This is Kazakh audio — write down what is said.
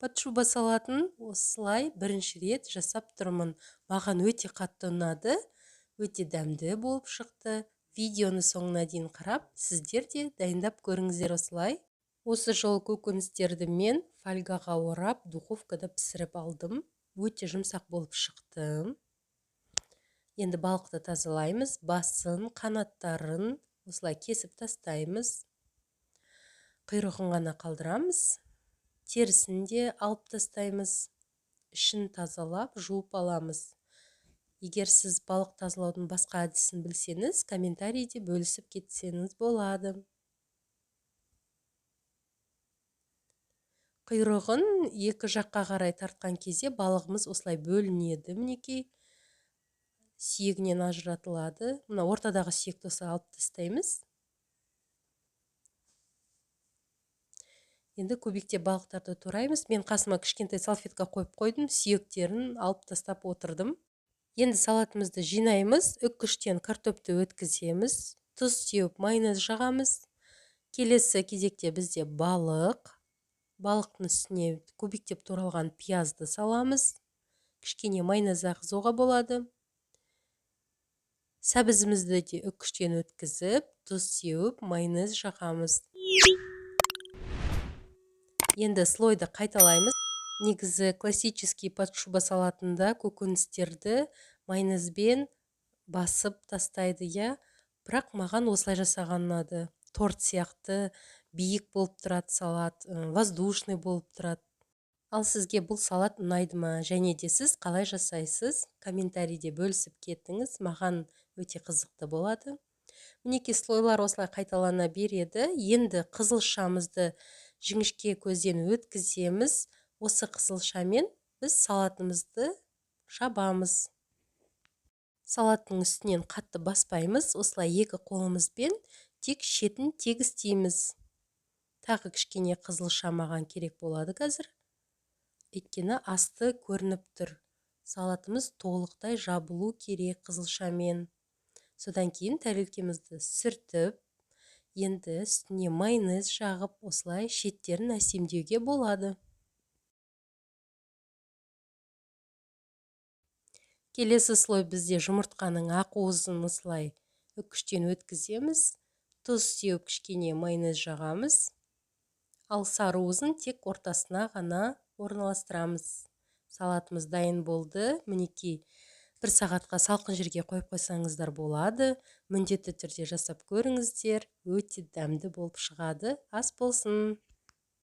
Патшуба салатын осылай бірінші рет жасап тұрмын. Маған өте қатты ұнады, өте дәмді болып шықты. Видеоны соңына дейін қарап, сіздер де дайындап көріңіздер осылай. Осы жолы көкөністерді мен фольгаға орап, духовкада пісіріп алдым. Өте жұмсақ болып шықты. Енді балықты тазалаймыз, басын, қанаттарын осылай кесіп тастаймыз. Құйрығын ғана қалдырамыз. Терісін де алып тастаймыз. Ішін тазалап, жуып аламыз. Егер сіз балық тазалаудың басқа әдісін білсеңіз, комментарийде бөлісіп кетсеңіз болады. Құйрығын екі жаққа қарай тартқан кезде балығымыз осылай бөлінеді. Мінекей сүйегінен ажыратылады. Мына ортадағы сүйекті осылай алып тастаймыз. Енді көбіктеп балықтарды тураймыз. Мен қасыма кішкентай салфетка қойып қойдым, сүйектерін алып тастап отырдым. Енді салатымызды жинаймыз, үккіштен картопты өткіземіз, тұз сеуіп майонез жағамыз. Келесі кезекте бізде балықтың үстіне көбіктеп туралған пиязды саламыз. Кішкене майонез ағызуға болады. Сәбізімізді де үккіштен өткізіп, тұз сеуіп майонез жағамыз. Енді слойды қайталаймыз. Негізі классический патшуба салатында көкөністерді майонезбен басып тастайды, бірақ маған осылай жасаған ұнады. Торт сияқты биік болып тұрады салат, воздушный болып тұрады. Ал сізге бұл салат ұнайды ма? Және де сіз қалай жасайсыз? Комментарийде бөлісіп кетіңіз, маған өте қызықты болады. Мінекей слойлар осылай қайталана береді. Енді қызылшамызды жіңішке көзден өткіземіз. Осы қызылшамен біз салатымызды жабамыз. Салаттың үстінен қатты баспаймыз. Осылай екі қолымызбен тек шетін тегістейміз. Тағы кішкене қызылша маған керек болады қазір. Өйткені асты көрініп тұр. Салатымыз толықтай жабылу керек қызылшамен. Содан кейін тәрелкемізді сүртіп, енді үстіне майонез жағып, осылай шеттерін әсемдеуге болады. Келесі слой бізде жұмыртқаның ақ уызын осылай үккіштен өткіземіз. Тұз сеуіп кішкене майонез жағамыз. Ал сары уызын тек ортасына ғана орналастырамыз. Салатымыз дайын болды. Мінекей 1 сағатқа салқын жерге қойып қойсаңыздар болады. Міндетті түрде жасап көріңіздер. Өте дәмді болып шығады. Ас болсын.